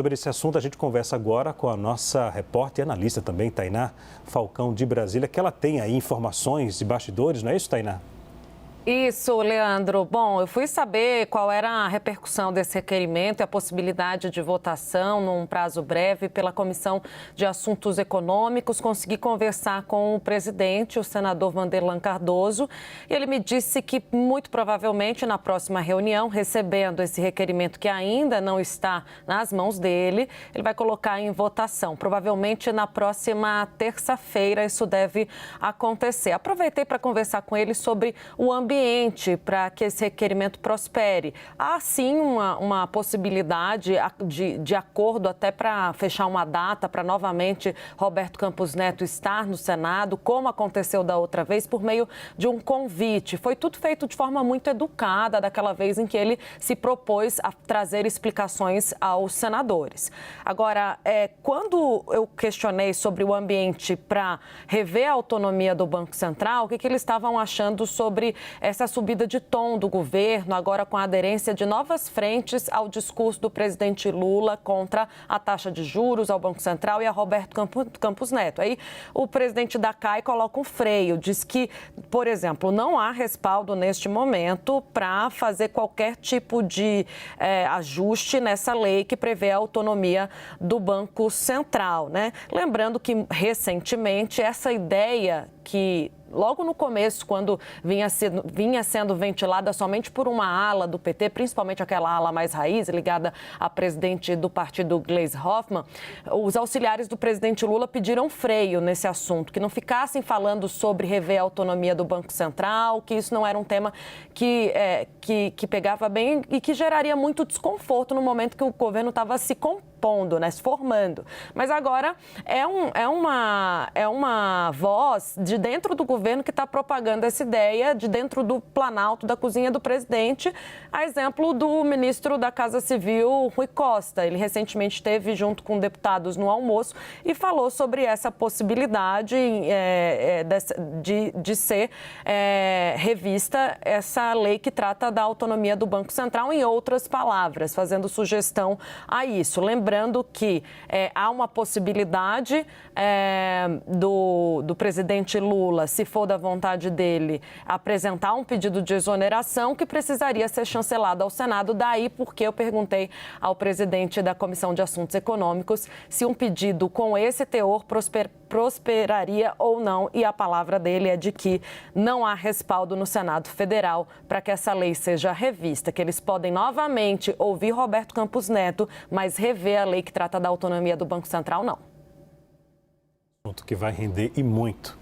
Sobre esse assunto, a gente conversa agora com a nossa repórter e analista também, Tainá Falcão, de Brasília, que ela tem aí informações de bastidores, não é isso, Tainá? Isso, Leandro. Bom, eu fui saber qual era a repercussão desse requerimento e a possibilidade de votação num prazo breve pela Comissão de Assuntos Econômicos. Consegui conversar com o presidente, o senador Vanderlan Cardoso, e ele me disse que muito provavelmente na próxima reunião, recebendo esse requerimento que ainda não está nas mãos dele, ele vai colocar em votação. Provavelmente na próxima terça-feira isso deve acontecer. Aproveitei para conversar com ele sobre o ambiente para que esse requerimento prospere. Há sim uma possibilidade de acordo até para fechar uma data para novamente Roberto Campos Neto estar no Senado, como aconteceu da outra vez, por meio de um convite. Foi tudo feito de forma muito educada daquela vez em que ele se propôs a trazer explicações aos senadores. Agora, quando eu questionei sobre o ambiente para rever a autonomia do Banco Central, o que eles estavam achando sobre essa subida de tom do governo, agora com a aderência de novas frentes ao discurso do presidente Lula contra a taxa de juros, ao Banco Central e a Roberto Campos Neto. Aí o presidente da CAI coloca um freio, diz que, por exemplo, não há respaldo neste momento para fazer qualquer tipo de ajuste nessa lei que prevê a autonomia do Banco Central, né? Lembrando que, recentemente, essa ideia que logo no começo, quando vinha sendo ventilada somente por uma ala do PT, principalmente aquela ala mais raiz, ligada à presidente do partido, Gleisi Hoffmann, os auxiliares do presidente Lula pediram freio nesse assunto, que não ficassem falando sobre rever a autonomia do Banco Central, que isso não era um tema que pegava bem e que geraria muito desconforto no momento que o governo estava se compondo, né, se formando. Mas agora é uma voz de dentro do governo que está propagando essa ideia, de dentro do Planalto, da cozinha do presidente, a exemplo do ministro da Casa Civil, Rui Costa. Ele recentemente esteve junto com deputados no almoço e falou sobre essa possibilidade de ser revista essa lei que trata da autonomia do Banco Central, em outras palavras, fazendo sugestão a isso. Lembrando que há uma possibilidade do presidente Lula, se for da vontade dele, apresentar um pedido de exoneração que precisaria ser chancelado ao Senado. Daí porque eu perguntei ao presidente da Comissão de Assuntos Econômicos se um pedido com esse teor prosperaria ou não, e a palavra dele é de que não há respaldo no Senado Federal para que essa lei seja revista, que eles podem novamente ouvir Roberto Campos Neto, mas rever a lei que trata da autonomia do Banco Central, não. Assunto que vai render e muito.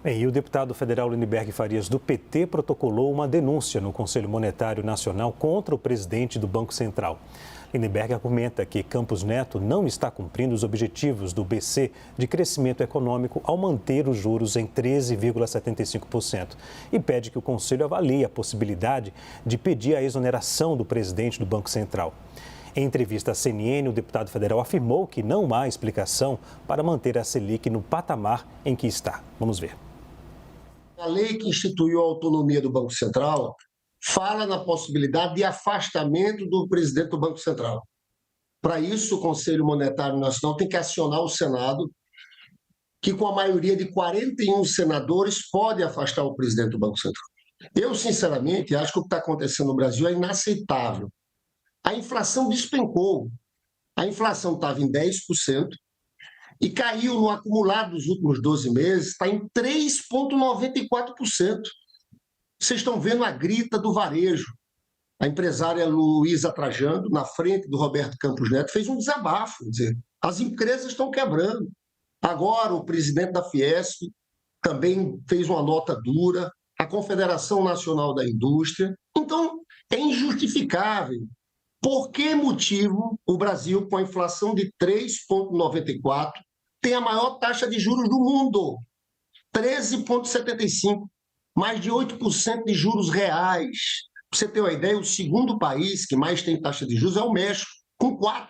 Bem, e o deputado federal Lindenberg Farias, do PT, protocolou uma denúncia no Conselho Monetário Nacional contra o presidente do Banco Central. Lindenberg argumenta que Campos Neto não está cumprindo os objetivos do BC de crescimento econômico ao manter os juros em 13,75% e pede que o Conselho avalie a possibilidade de pedir a exoneração do presidente do Banco Central. Em entrevista à CNN, o deputado federal afirmou que não há explicação para manter a Selic no patamar em que está. Vamos ver. A lei que instituiu a autonomia do Banco Central fala na possibilidade de afastamento do presidente do Banco Central. Para isso, o Conselho Monetário Nacional tem que acionar o Senado, que com a maioria de 41 senadores pode afastar o presidente do Banco Central. Eu, sinceramente, acho que o que está acontecendo no Brasil é inaceitável. A inflação despencou. A inflação estava em 10% e caiu no acumulado dos últimos 12 meses, está em 3,94%. Vocês estão vendo a grita do varejo. A empresária Luísa Trajano, na frente do Roberto Campos Neto, fez um desabafo, dizer, as empresas estão quebrando. Agora o presidente da Fiesp também fez uma nota dura, a Confederação Nacional da Indústria. Então, é injustificável. Por que motivo o Brasil, com a inflação de 3,94%, tem a maior taxa de juros do mundo? 13,75%, mais de 8% de juros reais. Para você ter uma ideia, o segundo país que mais tem taxa de juros é o México, com 4%.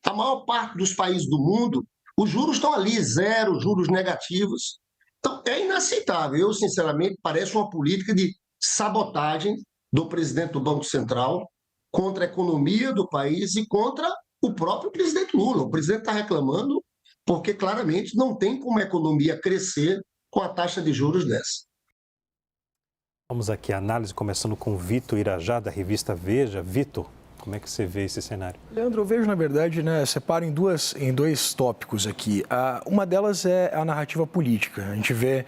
A maior parte dos países do mundo, os juros estão ali, zero, juros negativos. Então, é inaceitável. Eu, sinceramente, parece uma política de sabotagem do presidente do Banco Central contra a economia do país e contra o próprio presidente Lula. O presidente está reclamando porque claramente não tem como a economia crescer com a taxa de juros dessa. Vamos aqui a análise, começando com o Vitor Irajá, da revista Veja. Vitor, como é que você vê esse cenário? Leandro, eu vejo, na verdade, separo em dois tópicos aqui. Uma delas é a narrativa política. A gente vê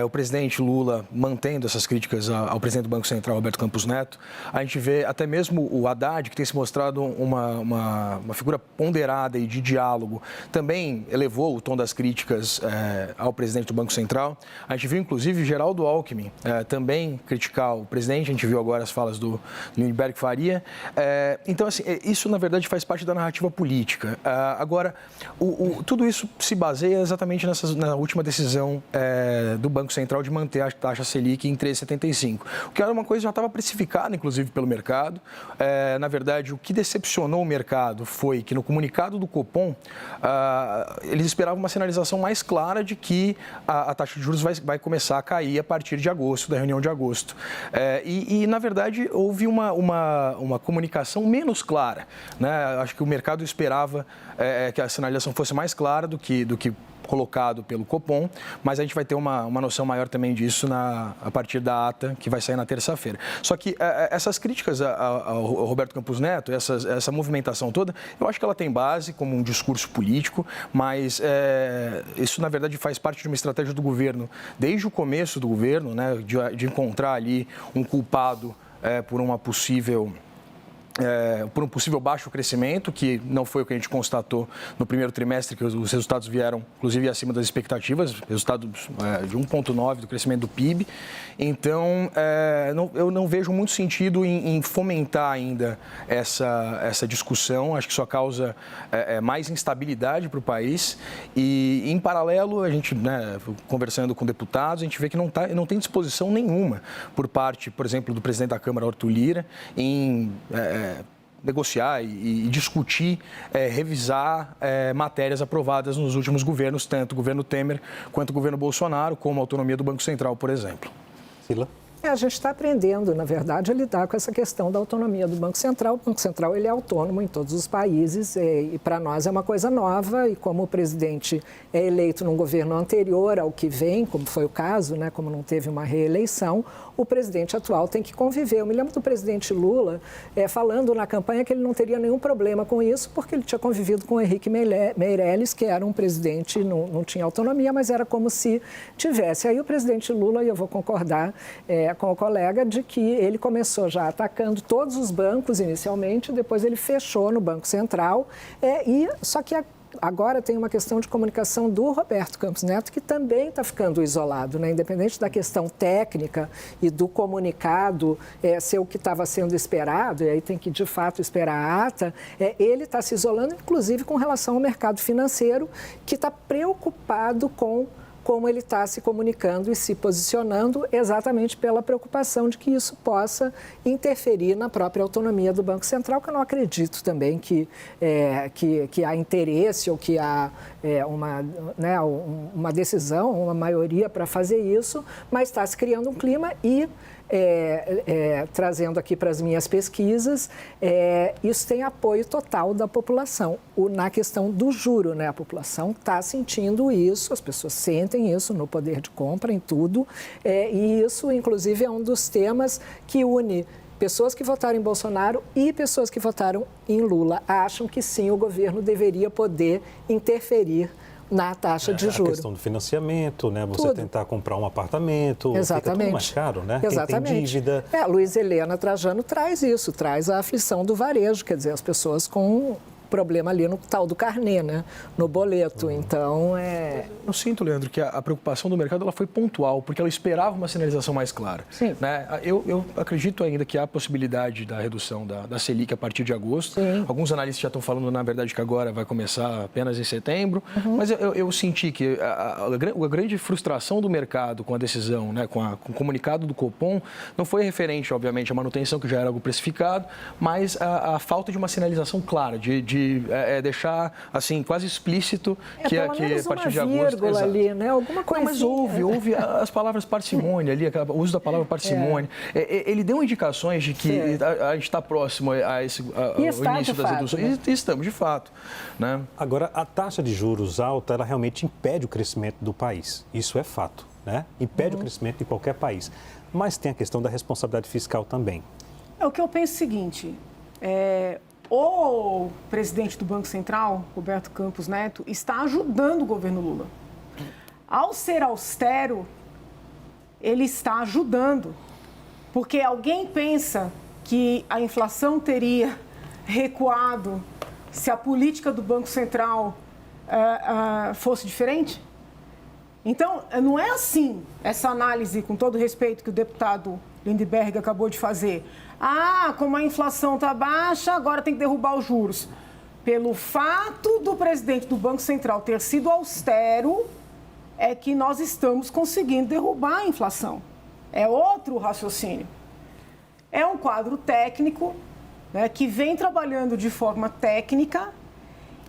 o presidente Lula mantendo essas críticas ao presidente do Banco Central, Roberto Campos Neto. A gente vê até mesmo o Haddad, que tem se mostrado uma figura ponderada e de diálogo, também elevou o tom das críticas ao presidente do Banco Central. A gente viu, inclusive, Geraldo Alckmin também criticar o presidente. A gente viu agora as falas do Lindenberg Faria. Então, assim, isso, na verdade, faz parte da narrativa política. Agora, tudo isso se baseia exatamente na última decisão do Banco Central de manter a taxa Selic em 3,75, o que era uma coisa que já estava precificada, inclusive, pelo mercado. Na verdade, o que decepcionou o mercado foi que, no comunicado do Copom, eles esperavam uma sinalização mais clara de que a taxa de juros vai começar a cair a partir de agosto, da reunião de agosto. Na verdade, houve uma comunicação menos clara, né? Acho que o mercado esperava que a sinalização fosse mais clara do que colocado pelo Copom, mas a gente vai ter uma noção maior também disso a partir da ata que vai sair na terça-feira. Só que essas críticas ao Roberto Campos Neto, essa movimentação toda, eu acho que ela tem base como um discurso político, mas isso, na verdade, faz parte de uma estratégia do governo, desde o começo do governo, né, de encontrar ali um culpado por um possível baixo crescimento, que não foi o que a gente constatou no primeiro trimestre, que os resultados vieram, inclusive, acima das expectativas, resultado de 1,9% do crescimento do PIB. Então, eu não vejo muito sentido em fomentar ainda essa discussão. Acho que só causa mais instabilidade para o país. E, em paralelo, a gente, conversando com deputados, a gente vê que não tem disposição nenhuma por parte, por exemplo, do presidente da Câmara, Arthur Lira, em negociar e discutir, revisar matérias aprovadas nos últimos governos, tanto o governo Temer quanto o governo Bolsonaro, como a autonomia do Banco Central, por exemplo. Sila? A gente está aprendendo, na verdade, a lidar com essa questão da autonomia do Banco Central. O Banco Central ele é autônomo em todos os países e para nós é uma coisa nova. E como o presidente é eleito num governo anterior ao que vem, como foi o caso, como não teve uma reeleição, o presidente atual tem que conviver. Eu me lembro do presidente Lula falando na campanha que ele não teria nenhum problema com isso, porque ele tinha convivido com o Henrique Meirelles, que era um presidente, não tinha autonomia, mas era como se tivesse. Aí o presidente Lula, e eu vou concordar com o colega, de que ele começou já atacando todos os bancos inicialmente, depois ele fechou no Banco Central, só que agora tem uma questão de comunicação do Roberto Campos Neto, que também está ficando isolado, independente da questão técnica e do comunicado ser o que estava sendo esperado, e aí tem que, de fato, esperar a ata, ele está se isolando, inclusive, com relação ao mercado financeiro, que está preocupado com como ele está se comunicando e se posicionando, exatamente pela preocupação de que isso possa interferir na própria autonomia do Banco Central, que eu não acredito também que há interesse ou que há uma decisão, uma maioria para fazer isso, mas está se criando um clima e trazendo aqui para as minhas pesquisas, isso tem apoio total da população. Na questão do juro, a população está sentindo isso, as pessoas sentem isso no poder de compra, em tudo, e isso, inclusive, é um dos temas que une pessoas que votaram em Bolsonaro e pessoas que votaram em Lula. Acham que sim, o governo deveria poder interferir na taxa de juros. A questão do financiamento, você tudo. tentar comprar um apartamento, exatamente. Fica tudo mais caro, Exatamente. Quem tem dívida. Luiz Helena Trajano traz isso, traz a aflição do varejo, quer dizer, as pessoas com problema ali no tal do carnê, no boleto. Então, Eu sinto, Leandro, que a preocupação do mercado ela foi pontual, porque ela esperava uma sinalização mais clara. Sim. Eu acredito ainda que há a possibilidade da redução da Selic a partir de agosto. Sim. Alguns analistas já estão falando, na verdade, que agora vai começar apenas em setembro. Uhum. Mas eu senti que a grande frustração do mercado com a decisão, com o comunicado do Copom, não foi referente, obviamente, à manutenção, que já era algo precificado, mas a falta de uma sinalização clara, de de deixar assim quase explícito que a partir de agosto... Exato. Ali, né? Alguma coisa. Mas houve as palavras parcimônia ali, o uso da palavra parcimônia. Ele deu indicações de que a gente está próximo a esse ao início das reduções. E estamos, de fato. Né? Agora, a taxa de juros alta, ela realmente impede o crescimento do país. Isso é fato, né? Impede o crescimento de qualquer país. Mas tem a questão da responsabilidade fiscal também. O que eu penso é o seguinte, o presidente do Banco Central, Roberto Campos Neto, está ajudando o governo Lula. Ao ser austero, ele está ajudando. Porque alguém pensa que a inflação teria recuado se a política do Banco Central fosse diferente? Então, não é assim essa análise, com todo respeito, que o deputado Lindbergh acabou de fazer. Como a inflação está baixa, agora tem que derrubar os juros. Pelo fato do presidente do Banco Central ter sido austero, é que nós estamos conseguindo derrubar a inflação. É outro raciocínio. É um quadro técnico, né, que vem trabalhando de forma técnica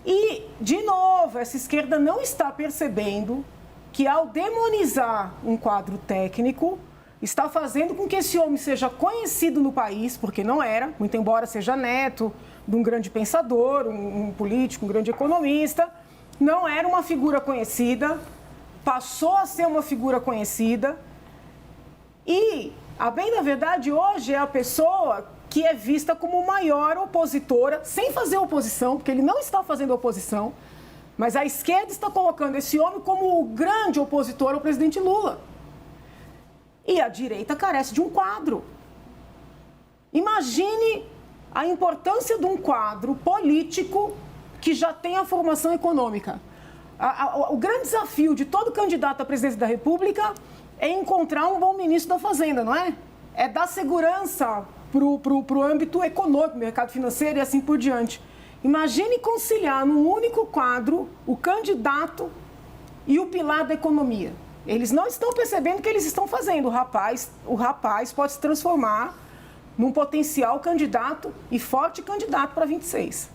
e, de novo, essa esquerda não está percebendo que, ao demonizar um quadro técnico, está fazendo com que esse homem seja conhecido no país, porque não era, muito embora seja neto de um grande pensador, um político, um grande economista, não era uma figura conhecida, passou a ser uma figura conhecida e, a bem da verdade, hoje é a pessoa que é vista como maior opositora, sem fazer oposição, porque ele não está fazendo oposição, mas a esquerda está colocando esse homem como o grande opositor ao presidente Lula. E a direita carece de um quadro. Imagine a importância de um quadro político que já tem a formação econômica. O grande desafio de todo candidato à presidência da República é encontrar um bom ministro da Fazenda, não é? É dar segurança para o âmbito econômico, mercado financeiro e assim por diante. Imagine conciliar num único quadro o candidato e o pilar da economia. Eles não estão percebendo o que eles estão fazendo. O rapaz pode se transformar num potencial candidato e forte candidato para 26.